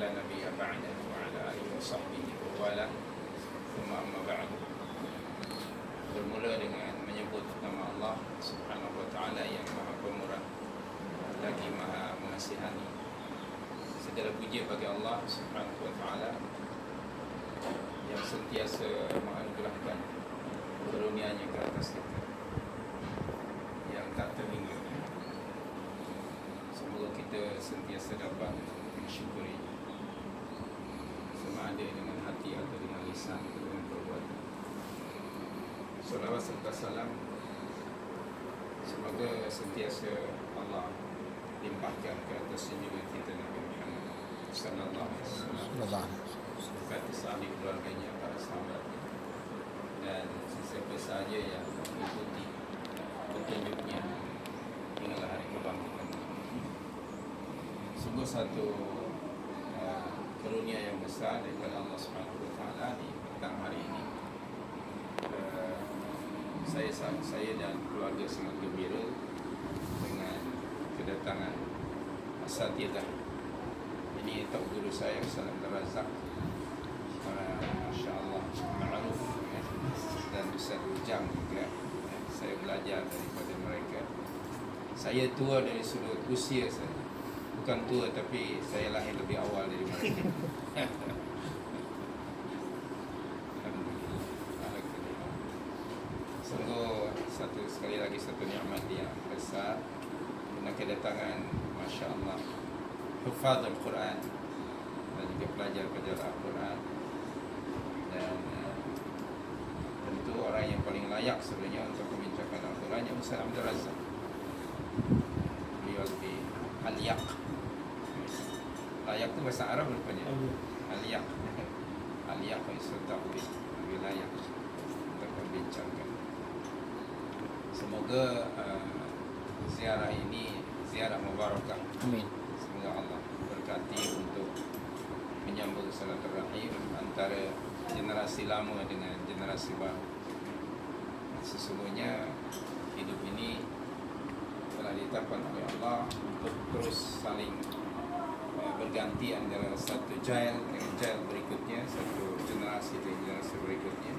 لا نبي بعده وعلى آله وصحبه وله ثم أما بعد. Bermula dengan menyebut nama Allah Subhanahu wa taala yang Maha Pemurah lagi Maha Mengasihani. Segala puji bagi Allah Subhanahu wa taala yang sentiasa menganugerahkan karunia-Nya ke atas kita yang tak terhingga. Semoga kita sentiasa dapat mensyukuri sama ada dengan hati atau dengan lisan atau dengan perbuatan. Salawat serta salam semoga sentiasa Allah limpahkan ke atas junjungan kita Nabi Muhammad sallallahu alaihi wasallam, berkati ahli keluarganya, para sahabatnya, dan sesiapa sahaja yang mengikuti petunjuknya hinggalah hari kebangkitan. Sungguh satu karunia yang besar daripada Allah Subhanahu wa taala di petang hari ini. Saya dan keluarga sangat gembira dengan kedatangan asatidzah. Ini tok guru saya Ustaz Abdul Razak, masya-Allah ma'ruf dan Ustaz Ujang juga. Saya belajar daripada mereka. Saya tua dari sudut usia saya. Bukan tua, tapi saya lahir lebih awal dari mereka. Sungguh sekali lagi satu nikmat yang besar dengan kedatangan masya-Allah hufaz Al-Quran dan juga pelajar-pelajar Al-Quran, dan tentu orang yang paling layak sebenarnya untuk membincangkan Al-Quran yang Ustaz Abdul Razak. Beliau lebih aliyak. Layak itu bahasa Arab rupanya. Aliyak. Aliyak itu lebih layak untuk membincangkan. Semoga ziarah ini ziarah mubarakah. Amin. Semoga Allah berkati untuk menyambung silaturahim antara generasi lama dengan generasi baru. Sesungguhnya hidup ini telah ditetapkan oleh Allah untuk terus saling berganti antara satu jail dengan jail berikutnya, satu generasi dengan generasi berikutnya.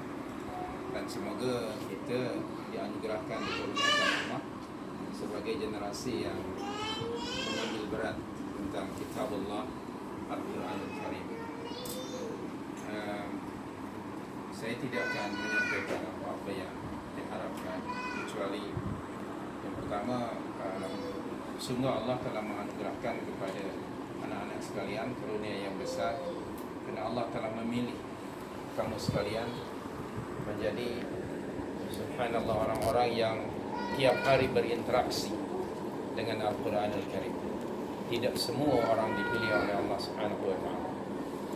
Dan semoga kita dianugerahkan dikurniakan Allah sebagai generasi yang mengambil berat tentang kitab Allah Al-Quranul Karim. Saya tidak akan menyampaikan apa-apa yang diharapkan, kecuali yang pertama, sungguh Allah telah menganugerahkan kepada anak-anak sekalian karunia yang besar, kerana Allah telah memilih kamu sekalian menjadi subhanallah orang-orang yang tiap hari berinteraksi dengan Al-Quranul Karim. Tidak semua orang dipilih oleh Allah Subhanahu wa taala.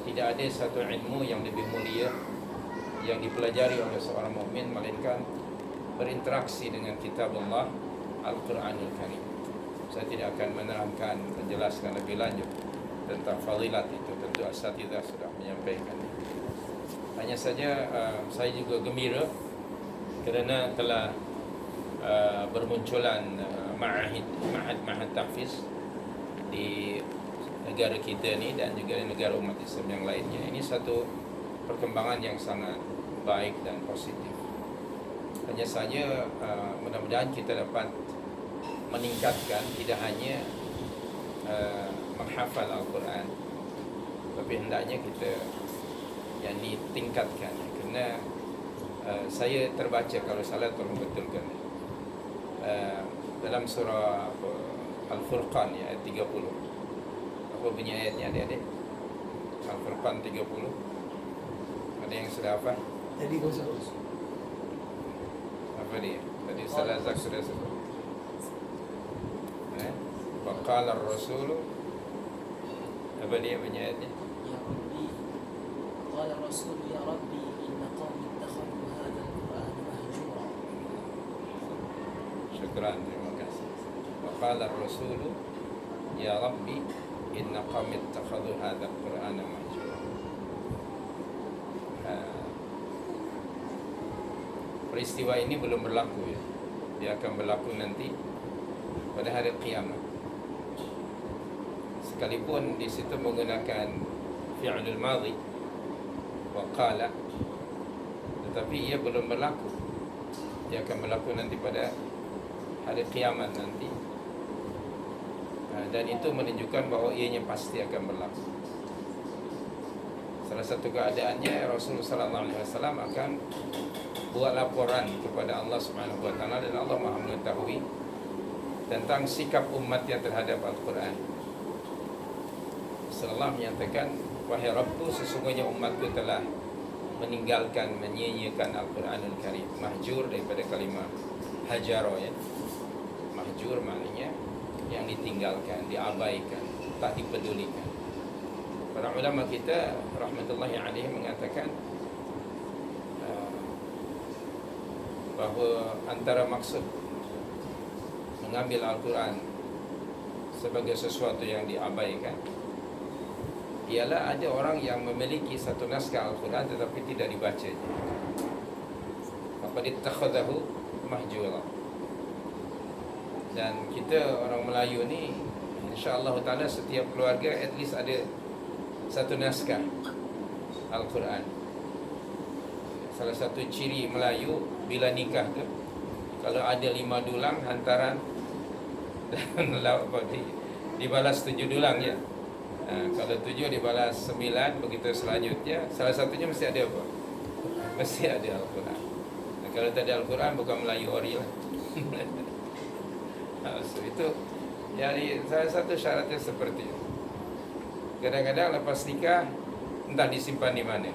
Tidak ada satu ilmu yang lebih mulia yang dipelajari oleh seorang mukmin melainkan berinteraksi dengan kitab Allah Al-Quranul Karim. Saya tidak akan menerangkan, menjelaskan lebih lanjut tentang fadilat itu. Tentu asatidzah sudah menyampaikannya. Hanya saja saya juga gembira kerana telah bermunculan ma'had tahfiz di negara kita ni dan juga di negara umat Islam yang lainnya. Ini satu perkembangan yang sangat baik dan positif. Hanya saja mudah-mudahan kita dapat meningkatkan tidak hanya menghafal Al-Quran, tapi hendaknya kita yang ditingkatkan. Kerana saya terbaca, kalau salah tolong betulkan, dalam surah Al-Furqan ya, ayat 30. Apa bunyi ayatnya adik-adik? Al-Furqan 30. Ada yang sudah hafal? Tadi kosong. Apa dia? Tadi Ustaz Razak sudah sebut. Waqala ar-rasulu, apa dia bunyi ayatnya? Ya Rabbi, qala Rasul ya Rabbi, inna qawmi ittakhadhu hadha al-Qur'ana mahjura. Syukran, terima kasih. Waqala ar-rasulu ya Rabbi, inna qawmi ittakhadhu hadha al-Qur'ana mahjura. Peristiwa ini belum berlaku ya. Dia akan berlaku nanti pada hari kiamat. Sekalipun di situ menggunakan fi'lul madhi wa qala, tetapi ia belum berlaku. Dia akan berlaku nanti pada hari kiamat nanti. Dan itu menunjukkan bahawa ianya pasti akan berlaku. Salah satu keadaannya Rasulullah SAW akan buat laporan kepada Allah Subhanahu Wa Taala, dan Allah Maha mengetahui tentang sikap umatnya terhadap Al-Quran. Rasulullah menyatakan, wahai Rabbku, sesungguhnya umatku telah meninggalkan, menyia-nyiakan Al-Quranul Karim. Mahjur daripada kalimah hajaro, ya. Mahjur maknanya yang ditinggalkan, diabaikan, tak dipedulikan. Para ulama kita rahmatullahi alaihi mengatakan bahawa antara maksud mengambil Al-Quran sebagai sesuatu yang diabaikan ialah ada orang yang memiliki satu naskah Al-Quran tetapi tidak dibacanya. Maka dittakhadahu mahjura. Dan kita orang Melayu ni, insya-Allah taala setiap keluarga at least ada satu naskah Al-Quran. Salah satu ciri Melayu bila nikah tu, kalau ada 5 dulang hantaran dan dibalas 7 dulang, ya. Kalau 7 dibalas 9, begitu selanjutnya. Salah satunya mesti ada apa? Mesti ada Al-Quran. Kalau tak ada Al-Quran, bukan Melayu ori lah. So, itu jadi salah satu syaratnya seperti itu. Kadang-kadang lepas nikah entah disimpan di mana,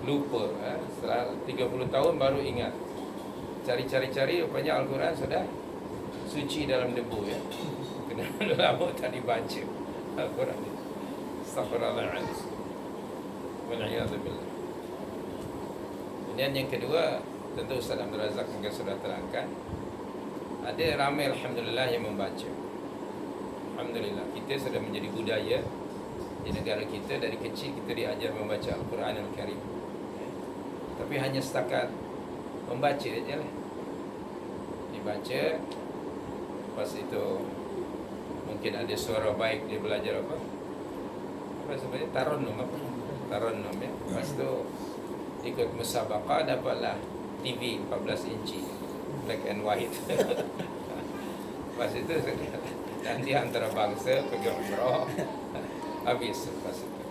lupa. Setelah 30 tahun baru ingat. Cari-cari rupanya Al-Quran sudah suci dalam debu, ya. Kenapa lama tak dibaca Al-Quran itu. Astaghfirullahaladzim. Wal'iyadzubillah. Kemudian yang kedua, tentu Ustaz Abdul Razak mungkin sudah terangkan, ada ramai alhamdulillah yang membaca. Alhamdulillah, kita sudah menjadi budaya di negara kita. Dari kecil kita diajar membaca Al-Quran Al-Karim. Tapi hanya setakat membaca saja lah. Dibaca, lepas itu mungkin ada suara baik, dia belajar apa sebenarnya? Tarannum apa? Tarannum, ya. Lepas tu ikut musabaqah, dapatlah TV 14 inci black and white. Lepas itu nanti antara bangsa pergi umrah, habis lepas itu.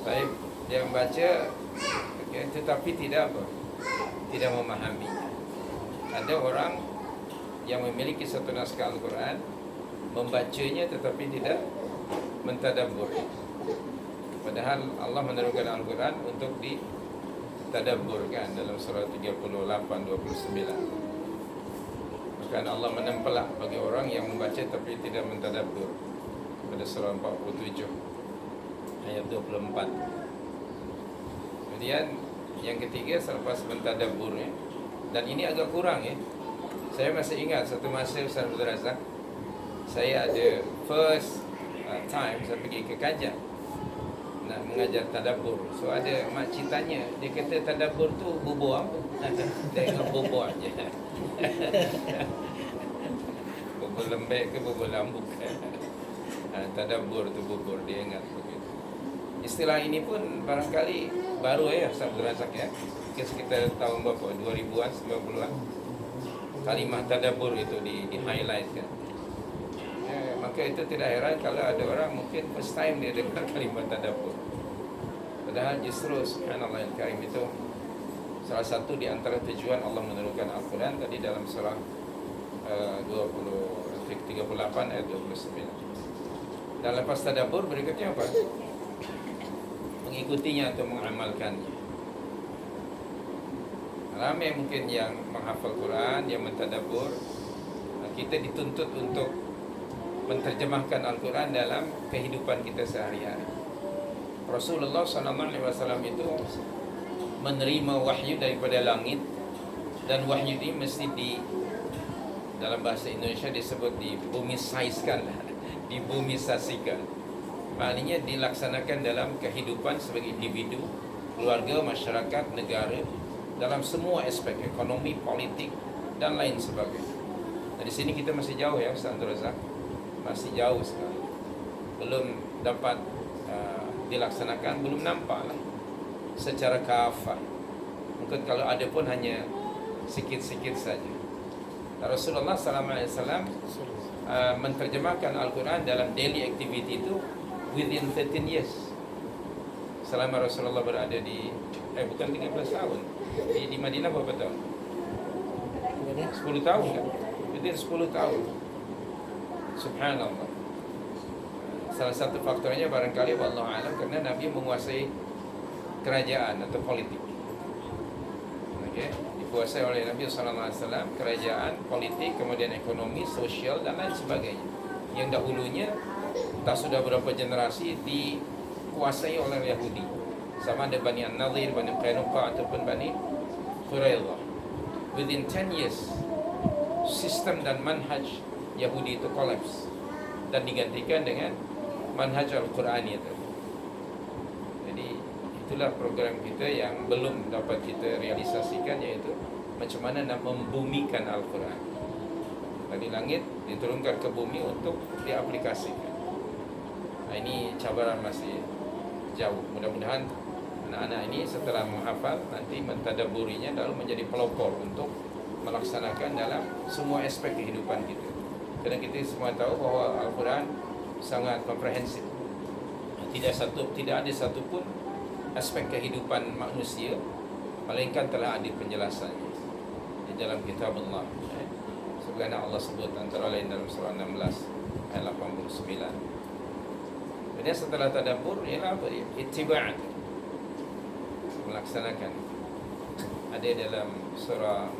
Baik, dia membaca, okay, tetapi tidak apa? Tidak memahami. Ada orang yang memiliki satu naskah Al-Quran, membacanya tetapi tidak mentadabbur. Padahal Allah menurunkan Al-Quran untuk ditadabburkan dalam surah 38-29. Bahkan Allah menempelak bagi orang yang membaca tapi tidak mentadabbur pada surah 47 ayat 24. Kemudian yang ketiga, selepas mentadabburnya, dan ini agak kurang, ya. Saya masih ingat satu masa Ustaz Abdul Razak, saya ada first time saya pergi ke Kajang nak mengajar tadabbur. So ada makcik tanya, dia kata tadabbur tu bubur apa? Tengok bubur aja. Bubur lembek ke bubur lambuk? Tadabbur tu bubur, dia ingat begitu. Istilah ini pun barangkali baru, ya Ustaz Abdul Razak, ya. Sekitar tahun berapa? 2000-an, 90-an. Kalimah tadabbur itu di-highlight, kan. Maka itu tidak heran kalau ada orang mungkin first time dia dengar kalimah tadabbur. Padahal justru subhanallah yang karim itu salah satu di antara tujuan Allah menurunkan Al-Quran tadi dalam surah 38 ayat 29. Dan lepas tadabbur berikutnya apa? Mengikutinya atau mengamalkannya. Ramai mungkin yang menghafal Quran, yang mentadabbur. Kita dituntut untuk menterjemahkan Al-Quran dalam kehidupan kita sehari-hari. Rasulullah SAW itu menerima wahyu daripada langit, dan wahyu ini mesti dalam bahasa Indonesia disebut dibumisaiskan, dibumisasikan. Maknanya dilaksanakan dalam kehidupan sebagai individu, keluarga, masyarakat, negara, dalam semua aspek ekonomi, politik dan lain sebagainya. Dari sini kita masih jauh, ya Ustaz Abdul Razak, masih jauh sekali, belum dapat dilaksanakan belum nampak lah secara kafah. Mungkin kalau ada pun hanya sikit-sikit saja. Rasulullah SAW menterjemahkan Al-Quran dalam daily activity itu within 13 years. Selama Rasulullah berada di bukan 13 tahun di Madinah berapa tahun? 10 tahun kan? Within 10 tahun. Subhanallah. Salah satu faktornya barangkali wallahu a'lam karena Nabi menguasai kerajaan atau politik. Okay. Dikuasai oleh Nabi SAW kerajaan, politik, kemudian ekonomi, sosial dan lain sebagainya. Yang dahulunya tak sudah berapa generasi dikuasai oleh Yahudi. Sama ada Bani An-Nadir, Bani Qainuqa ataupun Bani Quraidah. Within 10 years sistem dan manhaj Yahudi itu collapse dan digantikan dengan manhaj Al-Qurani itu. Jadi itulah program kita yang belum dapat kita realisasikan, yaitu macam mana nak membumikan Al-Quran dari langit diturunkan ke bumi untuk diaplikasikan. Nah, ini cabaran masih jauh. Mudah-mudahan anak-anak ini setelah menghafal nanti mentadaburinya lalu menjadi pelopor untuk melaksanakan dalam semua aspek kehidupan kita. Kerana kita semua tahu bahawa Al-Quran sangat komprehensif. Tidak ada satu pun aspek kehidupan manusia melainkan telah ada penjelasannya di dalam kitab Allah. Sebagaimana Allah sebut antara lain dalam surah 16 ayat 89. Kemudian setelah tadabbur ialah apa dia? Ittiba', melaksanakan. Ada dalam surah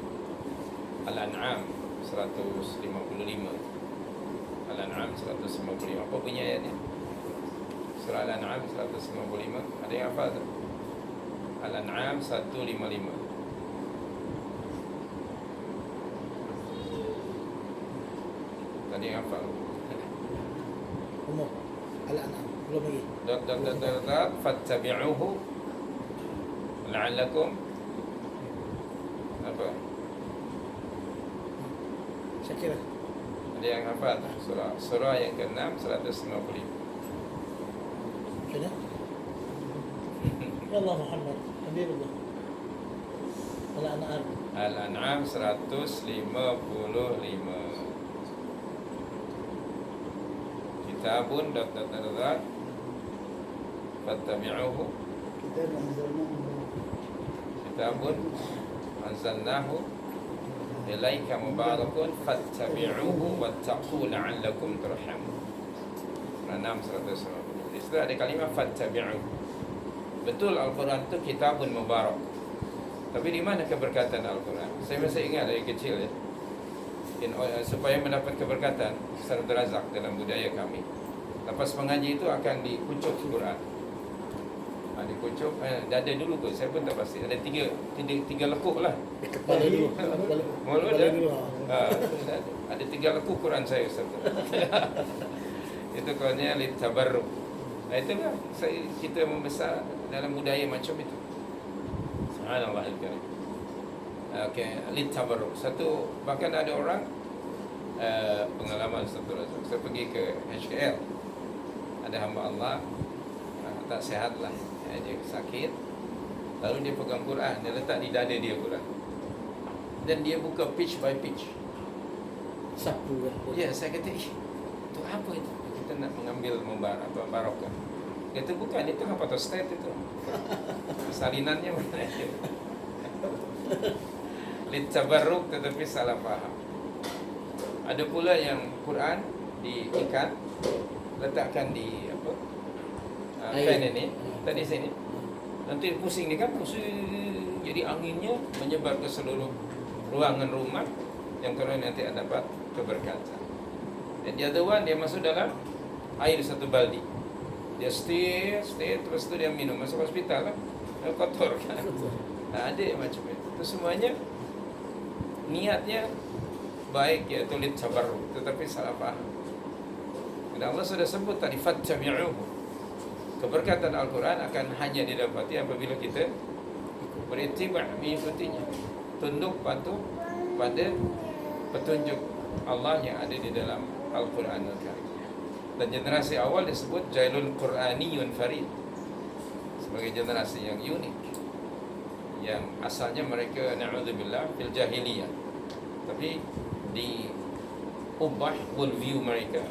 Al-An'am 155. Al-An'am 155. Apa bunyi ayatnya? Surah Al-An'am 155. Ada yang hafal tak? Al-An'am 155. Tadi yang hafal. Umur Al-An'am belum lagi. Fattabi'uhu la'allakum apa? Syakira. Ada yang hafal tak? Surah yang ke-6 155. Kena? Ya Allah Muhammad Habibullah. Al-An'am. Al-An'am 155. Kitabun fattabi'uhu. Kitabun anzalnahu ilaika mubarakun fattabi'uhu wattaqu la'allakum turhamun. Al-An'am 150. Di situ ada kalimah fattabi'uhu. Betul Al-Quran itu kitabun mubarak. Tapi di mana keberkatan Al-Quran? Saya masih ingat dari kecil ya. Supaya mendapat keberkatan secara terazak dalam budaya kami, lepas mengaji itu akan dikucuk Quran. Dikucuk dada dulu kot, saya pun tak pasti. Ada tiga lekuk lah. Kepala dulu. Mula Kepala dulu. ada 3 lekuk Quran saya Ustaz. Itu kawannya litabarruk. Itulah kita membesar dalam budaya macam itu. Subhanallah al-karim. Okey, litabarruk. Satu, bahkan ada orang pengalaman satu rasa. Saya pergi ke HKL. Ada hamba Allah tak sihat lah. Dia sakit. Lalu dia pegang Quran, dia letak di dada dia Quran. Dan dia buka page by page. Sapu kan. Ya, saya kata, itu apa itu? Kita nak mengambil barakah. Dia kata, bukan, itu kan photostat itu. Salinannya mana? Litabarruk, tetapi salah faham. Ada pula yang Quran diikat, letakkan di apa? Fan ini, tadi sini. Nanti pusing ni kan, pusing. Jadi anginnya menyebar ke seluruh ruangan rumah yang kerana nanti dapat keberkatan. Dan the other one, dia masuk dalam air satu baldi. Dia stay terus tu dia minum. Masuk hospital kan, kotor kan. Nah, ada macam itu. Itu semuanya niatnya baik, iaitu litabarruk, tetapi salah faham. Dan Allah sudah sebut tadi fattabi'uhu. Keberkatan Al-Quran akan hanya didapati apabila kita berittiba', mengikutinya, tunduk patuh pada petunjuk Allah yang ada di dalam Al-Quran Al-Karim. Dan generasi awal disebut jailun Quraniyun farid. sebagai generasi yang unik, yang asalnya mereka na'udzubillah fil jahiliyah, tapi diubah worldview mereka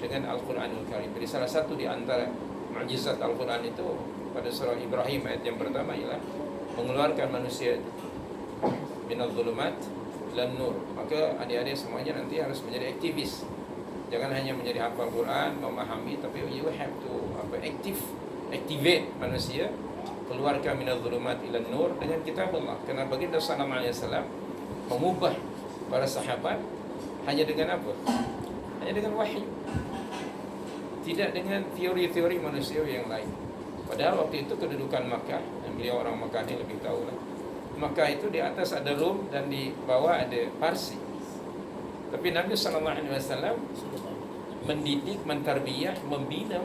dengan Al-Quranul Karim. Jadi salah satu di antara mukjizat Al-Quran itu pada surah Ibrahim ayat yang pertama ialah mengeluarkan manusia minal dhulumat lan nur. Maka adik-adik semuanya nanti harus menjadi aktivis. Jangan hanya menjadi hafal Quran, memahami, tapi you have to activate manusia, keluarkan minal dhulumat ila nur dengan kitab Allah. Kerana baginda sallallahu alaihi wasallam mengubah para sahabat hanya dengan apa? Hanya dengan wahyu. Tidak dengan teori-teori manusia yang lain. Padahal waktu itu kedudukan Makkah, dan beliau orang Makkah ni lebih tahu lah. Makkah itu di atas ada Rom dan di bawah ada Parsi. Tapi Nabi SAW mendidik, mentarbiyah, membina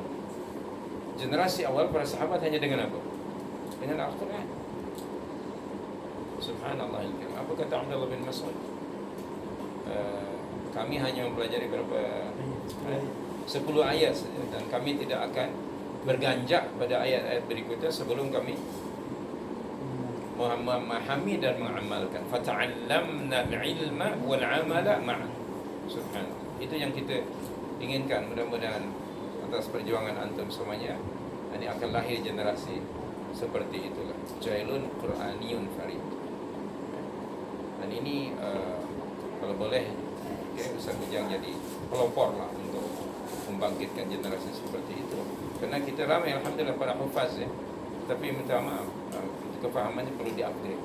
generasi awal para sahabat hanya dengan apa? Dengan Al-Quran. Subhanallah. Apa kata Abdullah bin Mas'ud? Kami hanya mempelajari berapa 10 ayat saja, dan kami tidak akan berganjak pada ayat-ayat berikutnya sebelum kami memahami dan mengamalkan. Fata'allamna al-ilma wal-amala ma'a. Subhanallah. Itu yang kita inginkan. Mudah-mudahan atas perjuangan antum semuanya ini akan lahir generasi seperti itulah. Jailun Qur'aniyun farid. Dan ini kalau boleh Ustaz Bujang jadi pelopor lah untuk membangkitkan generasi seperti itu. Karena kita ramai alhamdulillah para hufaz ya. Tapi minta maaf, kefahamannya perlu di-upgrade.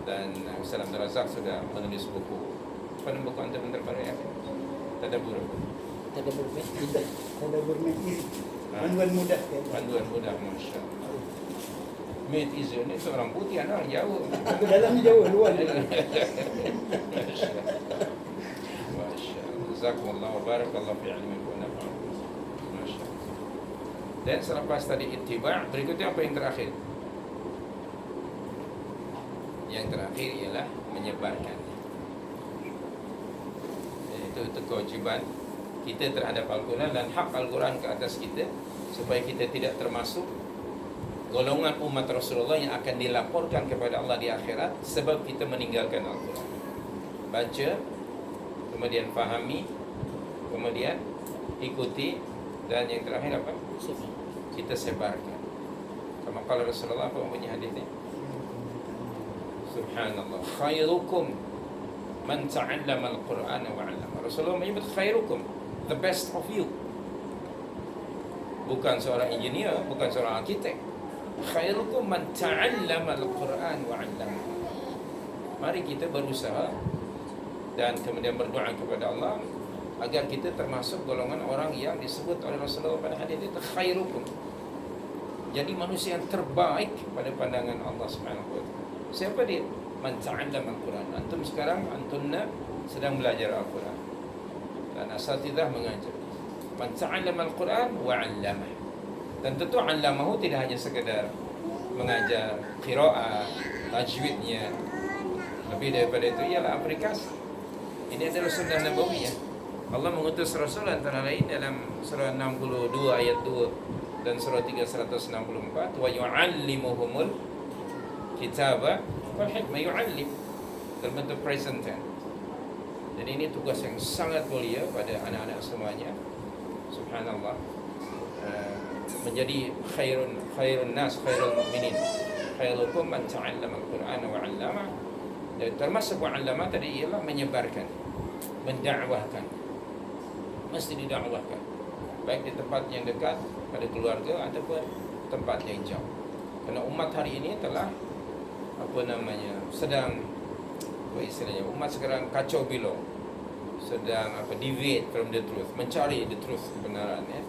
Dan Ustaz Abdul Razak sudah menulis buku. Apa nama buku antum terbaru ya? Tadabbur. Tadabbur Made Panduan mudah. Panduan mudah, Masya Allah. Made Easy ini seorang putih, anak orang jauh. Tapi dalamnya jauh, luar. Masya Allah. Jazakumullah wa barakallahu fi ilmikum wa nafa'akum. Masya Allah. Dan selepas tadi ittiba', berikutnya apa yang terakhir? Yang terakhir ialah menyebarkan. Itu kewajiban kita terhadap Al-Quran dan hak Al-Quran ke atas kita, supaya kita tidak termasuk golongan umat Rasulullah yang akan dilaporkan kepada Allah di akhirat sebab kita meninggalkan Al-Quran. Baca, kemudian fahami, kemudian ikuti, dan yang terakhir apa? Kita sebarkan. Kama qala Rasulullah, apa bunyi hadisnya? Subhanallah. Khairukum man ta'allama al-Quran wa 'allama. Rasulullah menyebut khairukum, the best of you. Bukan seorang engineer, bukan seorang arkitek. Khairukum man ta'allama al-Quran wa 'allama. Mari kita berusaha dan kemudian berdoa kepada Allah agar kita termasuk golongan orang yang disebut oleh Rasulullah pada hadis itu khairukum. Jadi manusia yang terbaik pada pandangan Allah Subhanahu wa taala. Siapa dia? Man ta'allama al-Quran. Antum sekarang antunna sedang belajar Al-Quran dan asatidzah mengajar. Man ta'allama al-Quran wa 'allama. Dan tentu 'allamahu tidak hanya sekedar mengajar qiraat, tajwidnya. Lebih daripada itu ialah aplikasi. Ini adalah sunnah nabawiyah. Allah mengutus Rasul antara lain dalam surah 62 ayat 2 dan surah 3 164, wa yu'allimuhumul kitaba wal hikmah, yu'allim dalam bentuk present tense. Jadi ini tugas yang sangat mulia pada anak-anak semuanya. Subhanallah. Menjadi khairun nas, khairul mu'minin. Khairukum man ta'allama al-Qur'ana wa 'allama. Dan termasuk wa 'allama tadi ialah menyebarkan, mendakwahkan. Mesti didakwahkan, baik di tempat yang dekat pada keluarga ataupun tempat yang jauh. Kerana umat hari ini telah sedang apa istilahnya, umat sekarang kacau bilau, sedang deviate from the truth, mencari the truth, kebenaran ya.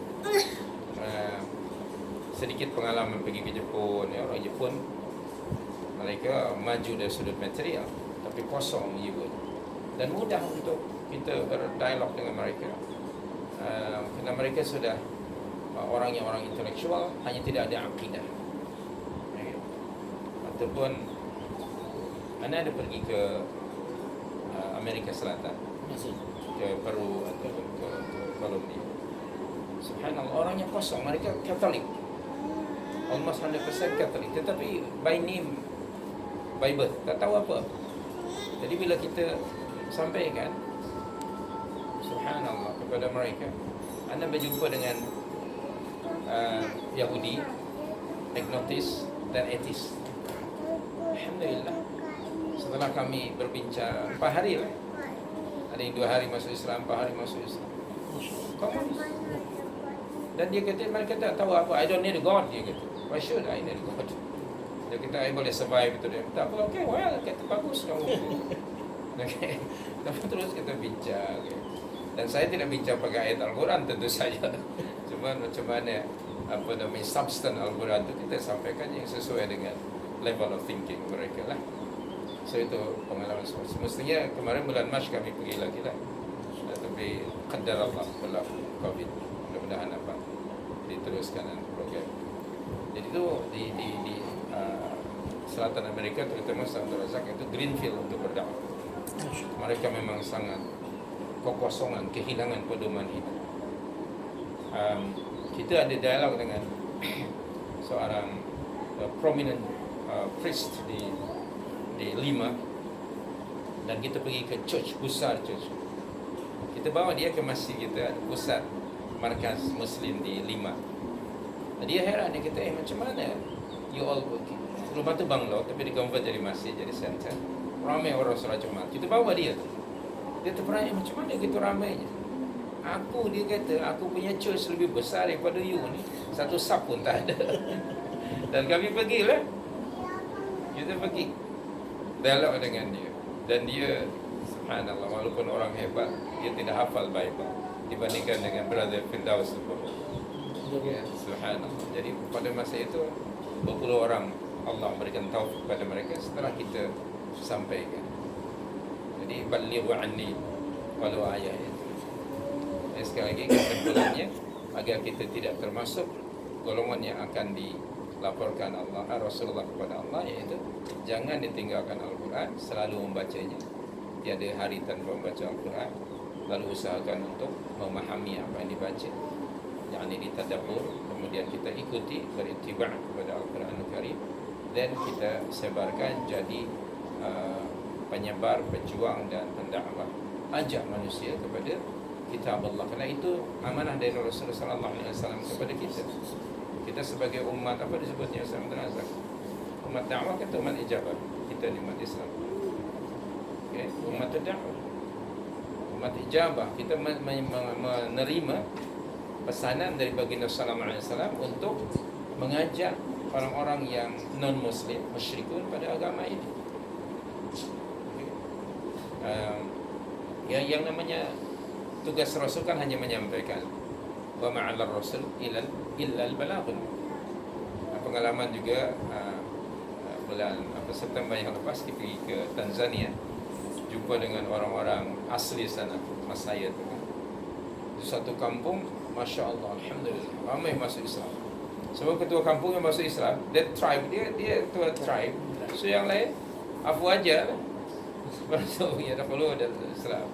Sedikit pengalaman pergi ke Jepun ya, orang Jepun mereka maju dari sudut material tapi kosong jiwa, dan mudah untuk kita berdialog dengan mereka. Kerana mereka sudah orang intelektual, hanya tidak ada akidah. Ataupun anda ada pergi ke Amerika Selatan, ke Peru ataupun ke Kolombia. Subhanallah, orangnya kosong, mereka Katolik. almost 100% Katolik, tetapi by name, by birth, tak tahu apa. Jadi bila kita sampaikan subhanallah kepada mereka, anda berjumpa dengan Yahudi, agnostis dan etis. Alhamdulillah, setelah kami berbincang 4 hari lah, ada yang 2 hari masuk Islam, 4 hari masuk Islam, komunis. Dan dia kata, mereka tak tahu apa. I don't need a God, dia kata. Why should I need a God? Dia kata, I boleh survive itu. Dia kata, apa? Okay, well, kata bagus kamu. Okay. Tapi terus kita bincang. Okay. Dan saya tidak bincang pakai ayat Al-Quran tentu saja. Cuma macam mana apa namanya substance Al-Quran itu kita sampaikan yang sesuai dengan level of thinking mereka lah. So itu pengalaman semestinya kemarin bulan Mac kami pergi lagi lah. Tapi qadar Allah berlaku COVID. Mudah-mudahan apa diteruskan program. Jadi itu di selatan Amerika, terutama San Razak, itu greenfield untuk berdakwah. Mereka memang sangat kekosongan, kehilangan pedoman hidup. Kita ada dialog dengan seorang prominent priest di Lima, dan kita pergi ke church besar, church. Kita bawa dia ke masjid kita, ada pusat markas Muslim di Lima. Dia heran, dia kata, macam mana you all working? Rumah tu banglo, tapi di-convert jadi masjid, jadi center. Ramai orang solat Jumat. Kita bawa dia tu. Dia terperanjat, macam mana gitu ramainya? Dia kata, aku punya church lebih besar daripada you ni. Satu sub pun tak ada. Dan kami pergilah. Kita pergi dialog dengan dia. Dan dia, subhanallah, walaupun orang hebat, dia tidak hafal Bible dibandingkan dengan Brother Firdaus itu. Ya, subhanallah. Jadi pada masa itu berpuluh orang Allah memberikan taufik kepada mereka setelah kita sampaikan. Jadi balighu anni walau ayat itu. Sekali lagi kesimpulannya, agar kita tidak termasuk golongan yang akan dilaporkan Allah Rasulullah kepada Allah, iaitu jangan ditinggalkan Al-Quran, selalu membacanya. Tiada hari tanpa membaca Al-Quran. Lalu usahakan untuk memahami apa yang dibaca, yakni ditadabbur, kemudian kita ikuti, berittiba' kepada Al-Quranul Karim, dan kita sebarkan jadi penyebar, pejuang dan pendakwah, ajak manusia kepada kitab Allah. Kerana itu amanah dari Rasulullah sallallahu alaihi wasallam kepada kita. Kita sebagai umat, apa disebutnya Islam Razak? Umat dakwah, kata umat ijabah. Kita di umat Islam. Okay? Umat dakwah, umat ijabah. Kita menerima pesanan dari baginda sallallahu alaihi wasallam untuk mengajak orang-orang yang non-muslim, musyrikun pada agama ini. Yang namanya tugas Rasul kan hanya menyampaikan, wa ma'al rasul illa al-balaghun. Pengalaman juga bulan September yang lepas, kita pergi ke Tanzania, jumpa dengan orang-orang asli sana, mas saya tu kan. Di satu kampung, Masya Allah, Alhamdulillah, ramai masuk Islam. Sebab ketua kampung yang masuk Islam, that tribe, dia ketua tribe. So yang lain, afu aja lah. Masuk, ya dah follow dan Islam.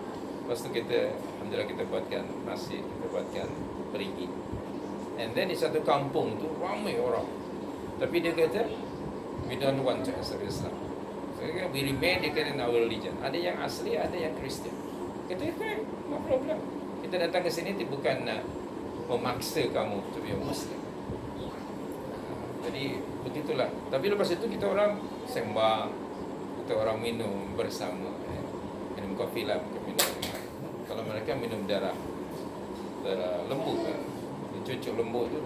Lepas tu kita, Alhamdulillah, kita buatkan masjid, kita buatkan perigi. And then di satu kampung tu, ramai orang. Tapi dia kata, we don't want to accept Islam. So, we remain in our religion. Ada yang asli, ada yang Kristian. Kata, okay, no problem. Kita datang ke sini bukan nak memaksa kamu to be a Muslim. Jadi begitulah. Tapi lepas itu kita orang sembang, kita orang minum bersama, minum kopi lah, minum. Kalau mereka minum darah lembu kan, cucuk lembu tu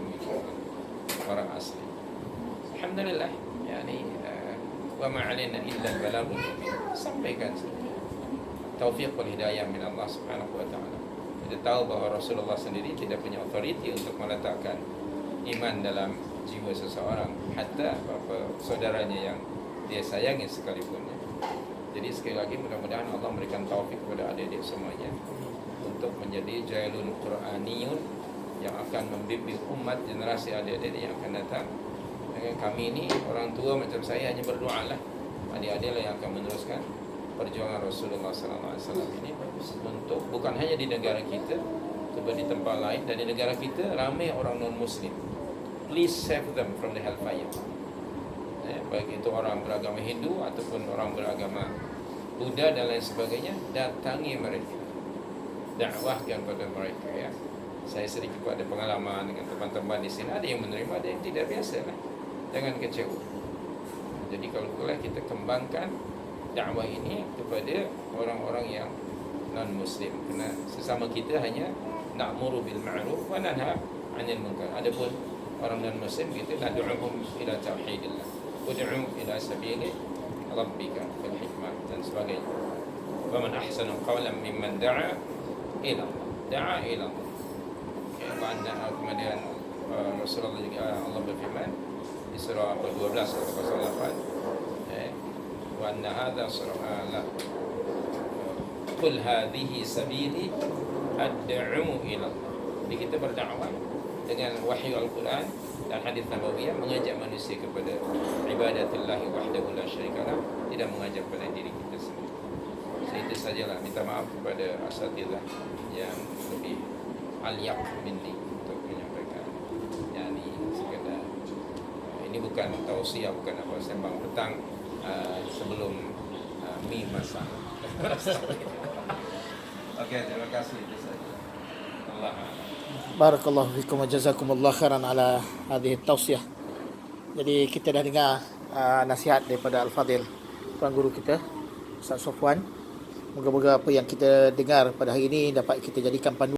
orang asli. Alhamdulillah, yani wa ma 'alaina illa al-balagh. Sampaikan taufik wal hidayah min Allah Subhanahu wa taala. Kita tahu bahawa Rasulullah sendiri tidak punya authority untuk meletakkan iman dalam jiwa seseorang, hatta apa saudaranya yang dia sayangi sekalipun. Jadi sekali lagi, mudah-mudahan Allah memberikan taufik kepada adik-adik semuanya untuk menjadi jailun Quraniyun yang akan membimbing umat, generasi adik-adik yang akan datang. Dengan kami ini, orang tua macam saya, hanya berdoa lah, adik-adik lah yang akan meneruskan perjuangan Rasulullah SAW ini untuk bukan hanya di negara kita, tapi di tempat lain. Dan di negara kita ramai orang non-Muslim. please save them from the hellfire. Baik itu orang beragama Hindu ataupun orang beragama Buddha dan lain sebagainya, datangi mereka, dakwahkan pada mereka ya. Saya sedikit ada pengalaman dengan teman-teman di sini, ada yang menerima, ada yang tidak, biasa lah. Jangan kecewa. Jadi kalau boleh kita kembangkan dakwah ini kepada orang-orang yang non-muslim, kerana sesama kita hanya na'muru bil ma'ruf wa nanha 'anil munkar. Adapun orang non-muslim kita nad'uhum ila tauhidillah, ud'u ila sabili rabbika bil hikmah dan sebagainya. Wa man ahsanu qawlan mimman da'a ila Allah. Kemudian Rasulullah juga Allah berfirman di surah 12 atau 08, wa anna hadha la qul hadhihi sabili ad'u ila Allah. Jadi kita berdakwah dengan wahyu Al-Quran dan hadis Nabawiyah, mengajak manusia kepada ibadatillahi wahdahu la syarikalah, tidak mengajak pada diri kita sendiri. Itu sajalah, minta maaf kepada asatidzah yang lebih aliyaq minni untuk menyampaikan. Yani sekadar ini bukan tausiah, bukan apa, sembang petang sebelum mi masak. Okey, terima kasih. Itu saja. Allah. Barakallahu fikum wa jazakumullah khairan ala hadhihi tausiah. Jadi kita dah dengar nasihat daripada Al-Fadil, tuan guru kita Ustaz Sofwan. Moga-moga apa yang kita dengar pada hari ini dapat kita jadikan panduan